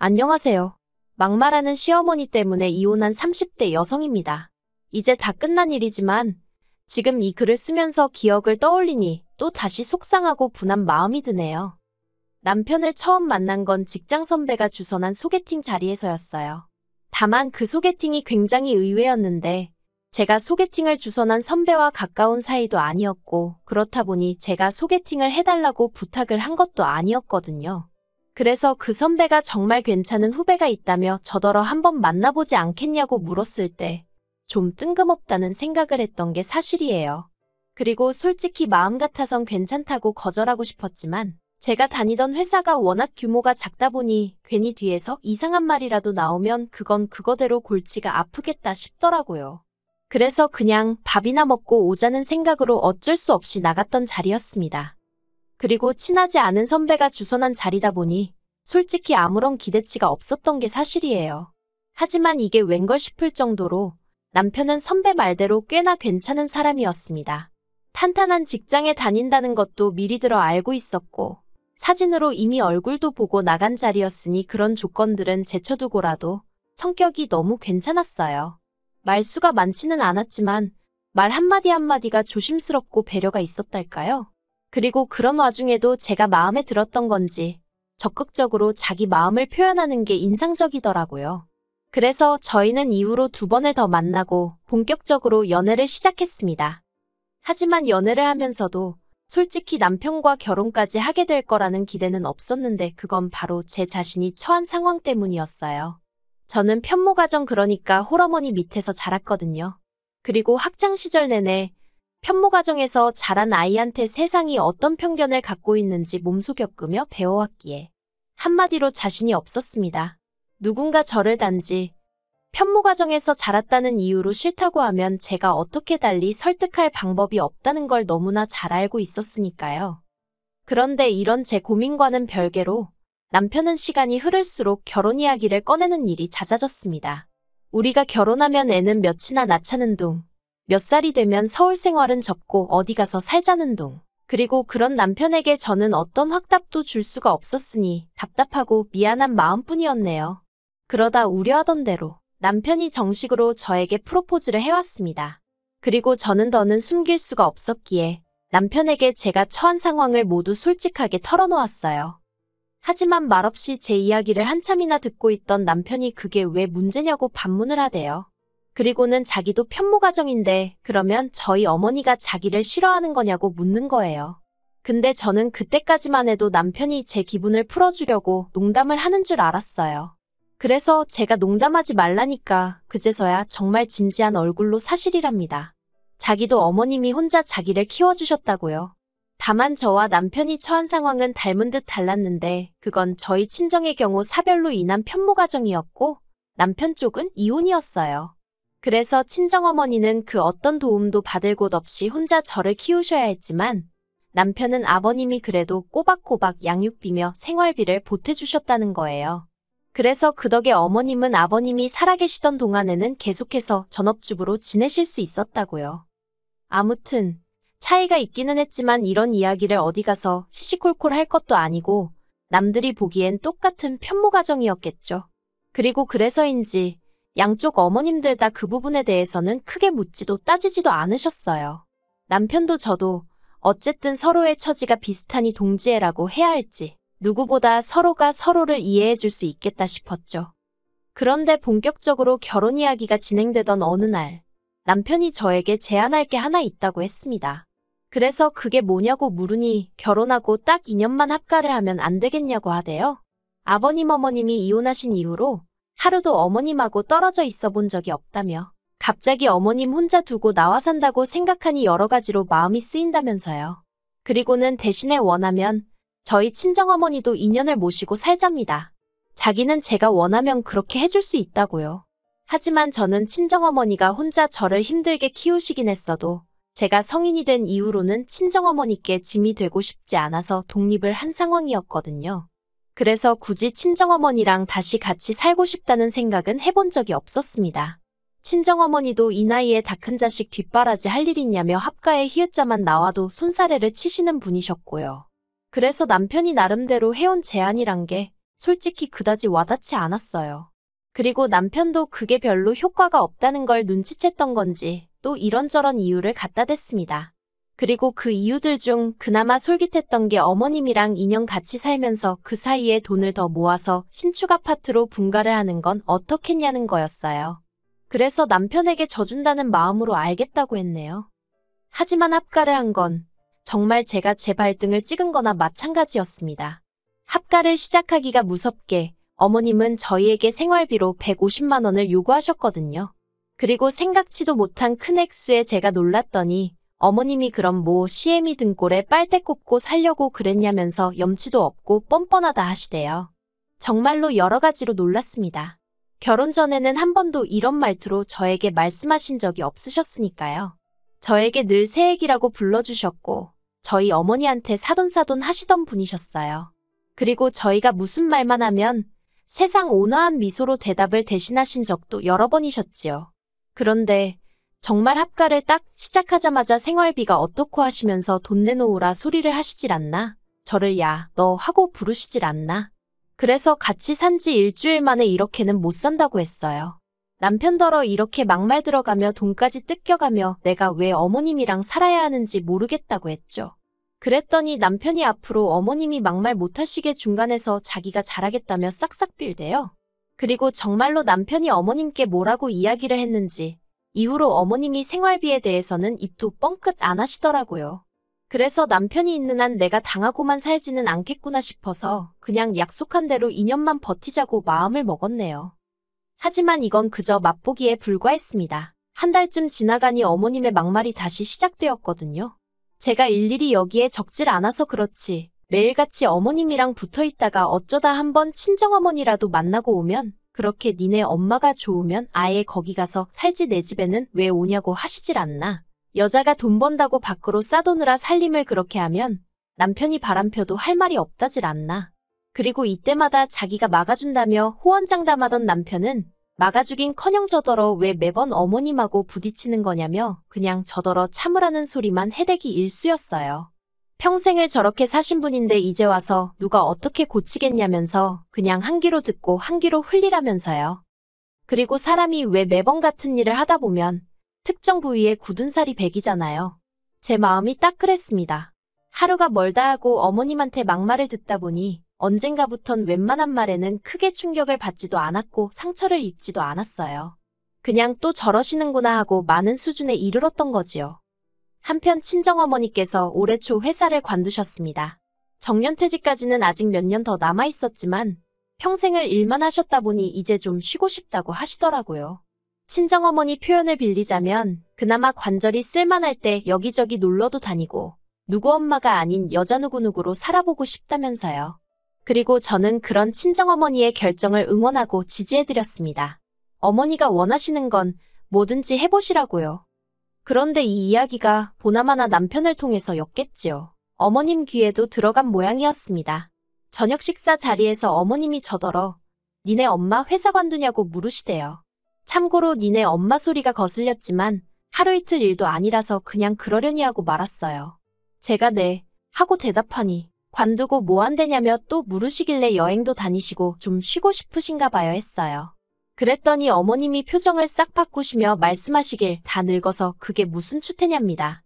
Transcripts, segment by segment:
안녕하세요. 막말하는 시어머니 때문에 이혼한 30대 여성입니다. 이제 다 끝난 일이지만 지금 이 글을 쓰면서 기억을 떠올리니 또 다시 속상하고 분한 마음이 드네요. 남편을 처음 만난 건 직장 선배가 주선한 소개팅 자리에서였어요. 다만 그 소개팅이 굉장히 의외였는데 제가 소개팅을 주선한 선배와 가까운 사이도 아니었고 그렇다 보니 제가 소개팅을 해달라고 부탁을 한 것도 아니었거든요. 그래서 그 선배가 정말 괜찮은 후배가 있다며 저더러 한번 만나보지 않겠냐고 물었을 때 좀 뜬금없다는 생각을 했던 게 사실이에요. 그리고 솔직히 마음 같아선 괜찮다고 거절하고 싶었지만 제가 다니던 회사가 워낙 규모가 작다 보니 괜히 뒤에서 이상한 말이라도 나오면 그건 그거대로 골치가 아프겠다 싶더라고요. 그래서 그냥 밥이나 먹고 오자는 생각으로 어쩔 수 없이 나갔던 자리였습니다. 그리고 친하지 않은 선배가 주선한 자리다 보니 솔직히 아무런 기대치가 없었던 게 사실이에요. 하지만 이게 웬걸 싶을 정도로 남편은 선배 말대로 꽤나 괜찮은 사람이었습니다. 탄탄한 직장에 다닌다는 것도 미리 들어 알고 있었고 사진으로 이미 얼굴도 보고 나간 자리였으니 그런 조건들은 제쳐두고라도 성격이 너무 괜찮았어요. 말수가 많지는 않았지만 말 한마디 한마디가 조심스럽고 배려가 있었달까요? 그리고 그런 와중에도 제가 마음에 들었던 건지 적극적으로 자기 마음을 표현하는 게 인상적이더라고요. 그래서 저희는 이후로 2번을 더 만나고 본격적으로 연애를 시작했습니다. 하지만 연애를 하면서도 솔직히 남편과 결혼까지 하게 될 거라는 기대는 없었는데 그건 바로 제 자신이 처한 상황 때문이었어요. 저는 편모가정 그러니까 홀어머니 밑에서 자랐거든요. 그리고 학창 시절 내내 편모가정에서 자란 아이한테 세상이 어떤 편견을 갖고 있는지 몸소 겪으며 배워왔기에 한마디로 자신이 없었습니다. 누군가 저를 단지 편모가정에서 자랐다는 이유로 싫다고 하면 제가 어떻게 달리 설득할 방법이 없다는 걸 너무나 잘 알고 있었으니까요. 그런데 이런 제 고민과는 별개로 남편은 시간이 흐를수록 결혼 이야기를 꺼내는 일이 잦아졌습니다. 우리가 결혼하면 애는 몇이나 낳자는 둥, 몇 살이 되면 서울 생활은 접고 어디 가서 살자는 둥. 그리고 그런 남편에게 저는 어떤 확답도 줄 수가 없었으니 답답하고 미안한 마음뿐이었네요. 그러다 우려하던 대로 남편이 정식으로 저에게 프로포즈를 해왔습니다. 그리고 저는 더는 숨길 수가 없었기에 남편에게 제가 처한 상황을 모두 솔직하게 털어놓았어요. 하지만 말없이 제 이야기를 한참이나 듣고 있던 남편이 그게 왜 문제냐고 반문을 하대요. 그리고는 자기도 편모가정인데 그러면 저희 어머니가 자기를 싫어하는 거냐고 묻는 거예요. 근데 저는 그때까지만 해도 남편이 제 기분을 풀어주려고 농담을 하는 줄 알았어요. 그래서 제가 농담하지 말라니까 그제서야 정말 진지한 얼굴로 사실이랍니다. 자기도 어머님이 혼자 자기를 키워주셨다고요. 다만 저와 남편이 처한 상황은 닮은 듯 달랐는데 그건 저희 친정의 경우 사별로 인한 편모가정이었고 남편 쪽은 이혼이었어요. 그래서 친정어머니는 그 어떤 도움도 받을 곳 없이 혼자 저를 키우셔야 했지만 남편은 아버님이 그래도 꼬박꼬박 양육비며 생활비를 보태주셨다는 거예요. 그래서 그 덕에 어머님은 아버님이 살아계시던 동안에는 계속해서 전업주부로 지내실 수 있었다고요. 아무튼 차이가 있기는 했지만 이런 이야기를 어디 가서 시시콜콜 할 것도 아니고 남들이 보기엔 똑같은 편모가정이었겠죠. 그리고 그래서인지 양쪽 어머님들 다 그 부분에 대해서는 크게 묻지도 따지지도 않으셨어요. 남편도 저도 어쨌든 서로의 처지가 비슷하니 동지애라고 해야 할지 누구보다 서로가 서로를 이해해 줄 수 있겠다 싶었죠. 그런데 본격적으로 결혼 이야기가 진행되던 어느 날 남편이 저에게 제안할 게 하나 있다고 했습니다. 그래서 그게 뭐냐고 물으니 결혼하고 딱 2년만 합가를 하면 안 되겠냐고 하대요. 아버님 어머님이 이혼하신 이후로 하루도 어머님하고 떨어져 있어 본 적이 없다며 갑자기 어머님 혼자 두고 나와 산다고 생각하니 여러 가지로 마음이 쓰인다면서요. 그리고는 대신에 원하면 저희 친정어머니도 인연을 모시고 살잡니다. 자기는 제가 원하면 그렇게 해줄 수 있다고요. 하지만 저는 친정어머니가 혼자 저를 힘들게 키우시긴 했어도 제가 성인이 된 이후로는 친정어머니께 짐이 되고 싶지 않아서 독립을 한 상황이었거든요. 그래서 굳이 친정어머니랑 다시 같이 살고 싶다는 생각은 해본 적이 없었습니다. 친정어머니도 이 나이에 다 큰 자식 뒷바라지 할 일 있냐며 합가에 히읗자만 나와도 손사래를 치시는 분이셨고요. 그래서 남편이 나름대로 해온 제안이란 게 솔직히 그다지 와닿지 않았어요. 그리고 남편도 그게 별로 효과가 없다는 걸 눈치챘던 건지 또 이런저런 이유를 갖다 댔습니다. 그리고 그 이유들 중 그나마 솔깃했던 게 어머님이랑 2년 같이 살면서 그 사이에 돈을 더 모아서 신축 아파트로 분가를 하는 건 어떻겠냐는 거였어요. 그래서 남편에게 져준다는 마음으로 알겠다고 했네요. 하지만 합가를 한 건 정말 제가 제 발등을 찍은 거나 마찬가지였습니다. 합가를 시작하기가 무섭게 어머님은 저희에게 생활비로 150만 원을 요구하셨거든요. 그리고 생각지도 못한 큰 액수에 제가 놀랐더니 어머님이 그럼 뭐 시애미 등골에 빨대 꼽고 살려고 그랬냐면서 염치도 없고 뻔뻔하다 하시대요. 정말로 여러 가지로 놀랐습니다. 결혼 전에는 한 번도 이런 말투로 저에게 말씀하신 적이 없으셨으니까요. 저에게 늘 새애기라고 불러주셨고 저희 어머니한테 사돈사돈 하시던 분이셨어요. 그리고 저희가 무슨 말만 하면 세상 온화한 미소로 대답을 대신하신 적도 여러 번이셨지요. 그런데 정말 합가를 딱 시작하자마자 생활비가 어떻고 하시면서 돈 내놓으라 소리를 하시질 않나? 저를 야, 너 하고 부르시질 않나? 그래서 같이 산 지 일주일 만에 이렇게는 못 산다고 했어요. 남편더러 이렇게 막말 들어가며 돈까지 뜯겨가며 내가 왜 어머님이랑 살아야 하는지 모르겠다고 했죠. 그랬더니 남편이 앞으로 어머님이 막말 못하시게 중간에서 자기가 잘하겠다며 싹싹 빌대요. 그리고 정말로 남편이 어머님께 뭐라고 이야기를 했는지 이후로 어머님이 생활비에 대해서는 입도 뻥끗 안 하시더라고요. 그래서 남편이 있는 한 내가 당하고만 살지는 않겠구나 싶어서 그냥 약속한 대로 2년만 버티자고 마음을 먹었네요. 하지만 이건 그저 맛보기에 불과했습니다. 한 달쯤 지나가니 어머님의 막말이 다시 시작되었거든요. 제가 일일이 여기에 적질 않아서 그렇지 매일같이 어머님이랑 붙어있다가 어쩌다 한번 친정어머니라도 만나고 오면 그렇게 니네 엄마가 좋으면 아예 거기 가서 살지 내 집에는 왜 오냐고 하시질 않나. 여자가 돈 번다고 밖으로 싸도느라 살림을 그렇게 하면 남편이 바람펴도 할 말이 없다질 않나. 그리고 이때마다 자기가 막아준다며 호언장담하던 남편은 막아주긴커녕 저더러 왜 매번 어머님하고 부딪히는 거냐며 그냥 저더러 참으라는 소리만 해대기 일쑤였어요. 평생을 저렇게 사신 분인데 이제 와서 누가 어떻게 고치겠냐면서 그냥 한 귀로 듣고 한 귀로 흘리라면서요. 그리고 사람이 왜 매번 같은 일을 하다 보면 특정 부위에 굳은 살이 배기잖아요. 제 마음이 딱 그랬습니다. 하루가 멀다 하고 어머님한테 막말을 듣다 보니 언젠가부턴 웬만한 말에는 크게 충격을 받지도 않았고 상처를 입지도 않았어요. 그냥 또 저러시는구나 하고 많은 수준에 이르렀던 거지요. 한편 친정어머니께서 올해 초 회사를 관두셨습니다. 정년퇴직까지는 아직 몇 년 더 남아있었지만 평생을 일만 하셨다 보니 이제 좀 쉬고 싶다고 하시더라고요. 친정어머니 표현을 빌리자면 그나마 관절이 쓸만할 때 여기저기 놀러도 다니고 누구 엄마가 아닌 여자 누구누구로 살아보고 싶다면서요. 그리고 저는 그런 친정어머니의 결정을 응원하고 지지해드렸습니다. 어머니가 원하시는 건 뭐든지 해보시라고요. 그런데 이 이야기가 보나마나 남편을 통해서 였겠지요. 어머님 귀에도 들어간 모양이었습니다. 저녁 식사 자리에서 어머님이 저더러 니네 엄마 회사 관두냐고 물으시대요. 참고로 니네 엄마 소리가 거슬렸지만 하루 이틀 일도 아니라서 그냥 그러려니 하고 말았어요. 제가 네 하고 대답하니 관두고 뭐 한대냐며 또 물으시길래 여행도 다니시고 좀 쉬고 싶으신가 봐요 했어요. 그랬더니 어머님이 표정을 싹 바꾸시며 말씀하시길 다 늙어서 그게 무슨 추태냐입니다.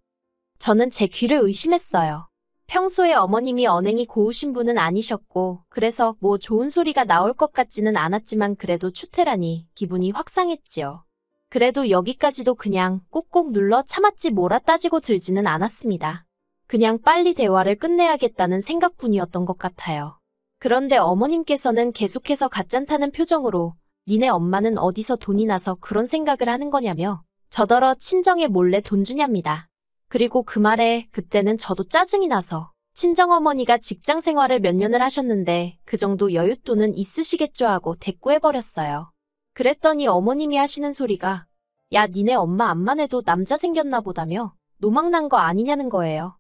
저는 제 귀를 의심했어요. 평소에 어머님이 언행이 고우신 분은 아니셨고 그래서 뭐 좋은 소리가 나올 것 같지는 않았지만 그래도 추태라니 기분이 확 상했지요. 그래도 여기까지도 그냥 꾹꾹 눌러 참았지 뭐라 따지고 들지는 않았습니다. 그냥 빨리 대화를 끝내야겠다는 생각뿐이었던 것 같아요. 그런데 어머님께서는 계속해서 가짠타는 표정으로 니네 엄마는 어디서 돈이 나서 그런 생각을 하는 거냐며 저더러 친정에 몰래 돈 주냐입니다. 그리고 그 말에 그때는 저도 짜증이 나서 친정어머니가 직장 생활을 몇 년을 하셨는데 그 정도 여윳돈은 있으시겠죠 하고 대꾸해버렸어요. 그랬더니 어머님이 하시는 소리가 야 니네 엄마 암만 해도 남자 생겼나 보다며 노망난 거 아니냐는 거예요.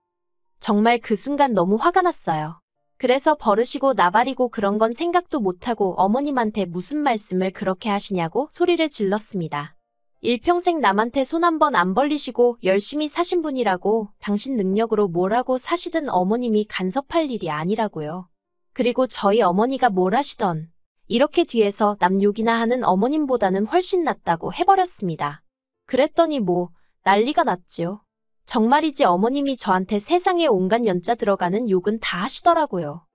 정말 그 순간 너무 화가 났어요. 그래서 버르시고 나발이고 그런 건 생각도 못하고 어머님한테 무슨 말씀을 그렇게 하시냐고 소리를 질렀습니다. 일평생 남한테 손 한 번 안 벌리시고 열심히 사신 분이라고 당신 능력으로 뭘 하고 사시든 어머님이 간섭할 일이 아니라고요. 그리고 저희 어머니가 뭘 하시던 이렇게 뒤에서 남 욕이나 하는 어머님보다는 훨씬 낫다고 해버렸습니다. 그랬더니 뭐 난리가 났지요. 정말이지 어머님이 저한테 세상에 온갖 연자 들어가는 욕은 다 하시더라고요.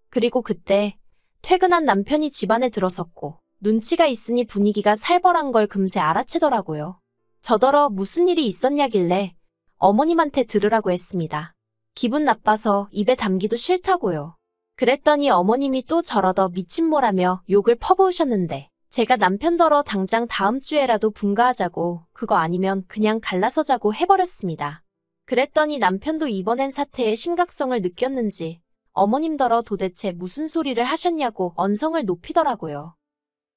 그리고 그때 퇴근한 남편이 집안에 들어섰고 눈치가 있으니 분위기가 살벌한 걸 금세 알아채더라고요. 저더러 무슨 일이 있었냐길래 어머님한테 들으라고 했습니다. 기분 나빠서 입에 담기도 싫다고요. 그랬더니 어머님이 또 저러더 미친모라며 욕을 퍼부으셨는데 제가 남편더러 당장 다음 주에라도 분가하자고 그거 아니면 그냥 갈라서 자고 해버렸습니다. 그랬더니 남편도 이번엔 사태의 심각성을 느꼈는지 어머님더러 도대체 무슨 소리를 하셨냐고 언성을 높이더라고요.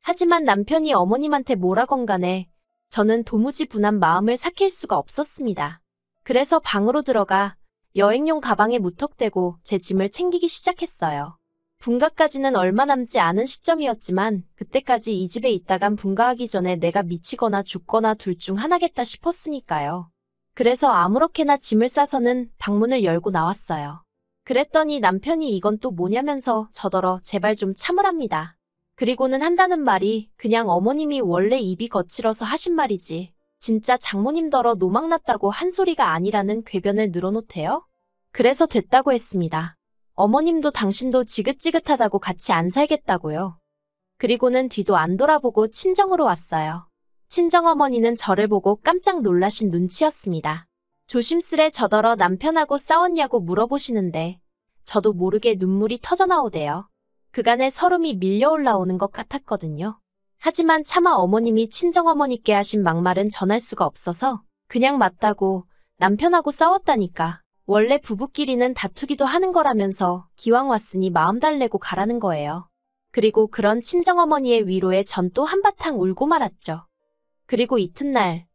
하지만 남편이 어머님한테 뭐라건 간에 저는 도무지 분한 마음을 삭힐 수가 없었습니다. 그래서 방으로 들어가 여행용 가방에 무턱대고 제 짐을 챙기기 시작했어요. 분가까지는 얼마 남지 않은 시점이었지만 그때까지 이 집에 있다간 분가하기 전에 내가 미치거나 죽거나 둘 중 하나겠다 싶었으니까요. 그래서 아무렇게나 짐을 싸서는 방문을 열고 나왔어요. 그랬더니 남편이 이건 또 뭐냐면서 저더러 제발 좀 참으랍니다. 그리고는 한다는 말이 그냥 어머님이 원래 입이 거칠어서 하신 말이지 진짜 장모님더러 노망났다고 한 소리가 아니라는 궤변을 늘어놓대요. 그래서 됐다고 했습니다. 어머님도 당신도 지긋지긋하다고 같이 안 살겠다고요. 그리고는 뒤도 안 돌아보고 친정으로 왔어요. 친정어머니는 저를 보고 깜짝 놀라신 눈치였습니다. 조심스레 저더러 남편하고 싸웠냐고 물어보시는데 저도 모르게 눈물이 터져나오대요. 그간의 서름이 밀려 올라오는 것 같았거든요. 하지만 차마 어머님이 친정어머니께 하신 막말은 전할 수가 없어서 그냥 맞다고 남편하고 싸웠다니까 원래 부부끼리는 다투기도 하는 거라면서 기왕 왔으니 마음 달래고 가라는 거예요. 그리고 그런 친정어머니의 위로에 전 또 한바탕 울고 말았죠. 그리고 이튿날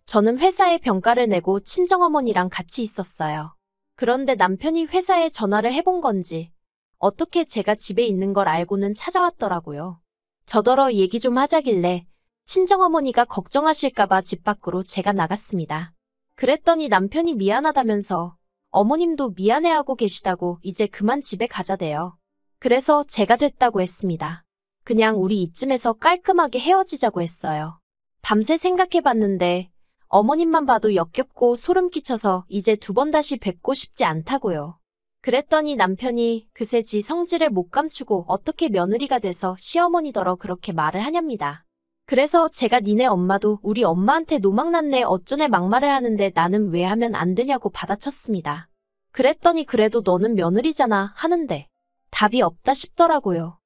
저는 회사에 병가를 내고 친정어머니랑 같이 있었어요. 그런데 남편이 회사에 전화를 해본 건지 어떻게 제가 집에 있는 걸 알고는 찾아왔더라고요. 저더러 얘기 좀 하자길래 친정어머니가 걱정하실까봐 집 밖으로 제가 나갔습니다. 그랬더니 남편이 미안하다면서 어머님도 미안해하고 계시다고 이제 그만 집에 가자대요. 그래서 제가 됐다고 했습니다. 그냥 우리 이쯤에서 깔끔하게 헤어지자고 했어요. 밤새 생각해봤는데 어머님만 봐도 역겹고 소름 끼쳐서 이제 두 번 다시 뵙고 싶지 않다고요. 그랬더니 남편이 그새 지 성질을 못 감추고 어떻게 며느리가 돼서 시어머니더러 그렇게 말을 하냐입니다. 그래서 제가 니네 엄마도 우리 엄마한테 노망났네 어쩌네 막말을 하는데 나는 왜 하면 안 되냐고 받아쳤습니다. 그랬더니 그래도 너는 며느리잖아 하는데 답이 없다 싶더라고요.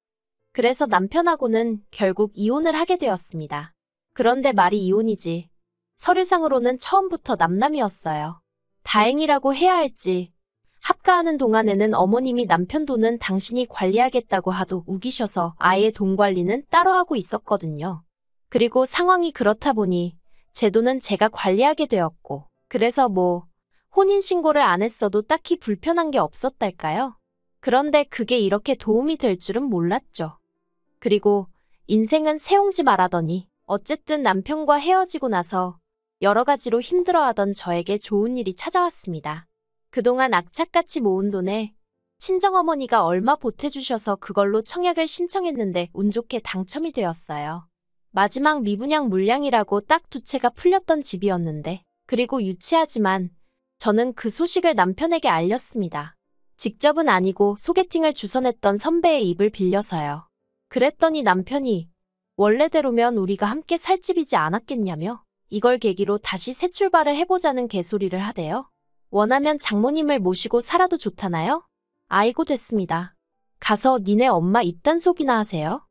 그래서 남편하고는 결국 이혼을 하게 되었습니다. 그런데 말이 이혼이지 서류상으로는 처음부터 남남이었어요. 다행이라고 해야 할지 합가하는 동안에는 어머님이 남편 돈은 당신이 관리하겠다고 하도 우기셔서 아예 돈 관리는 따로 하고 있었거든요. 그리고 상황이 그렇다 보니 제 돈은 제가 관리하게 되었고 그래서 뭐 혼인신고를 안 했어도 딱히 불편한 게 없었달까요? 그런데 그게 이렇게 도움이 될 줄은 몰랐죠. 그리고 인생은 새옹지 말하더니 어쨌든 남편과 헤어지고 나서 여러 가지로 힘들어하던 저에게 좋은 일이 찾아왔습니다. 그동안 악착같이 모은 돈에 친정어머니가 얼마 보태주셔서 그걸로 청약을 신청했는데 운 좋게 당첨이 되었어요. 마지막 미분양 물량이라고 딱 두 채가 풀렸던 집이었는데 그리고 유치하지만 저는 그 소식을 남편에게 알렸습니다. 직접은 아니고 소개팅을 주선했던 선배의 입을 빌려서요. 그랬더니 남편이 원래대로면 우리가 함께 살 집이지 않았겠냐며 이걸 계기로 다시 새 출발을 해보자는 개소리를 하대요. 원하면 장모님을 모시고 살아도 좋다나요? 아이고 됐습니다. 가서 니네 엄마 입단속이나 하세요.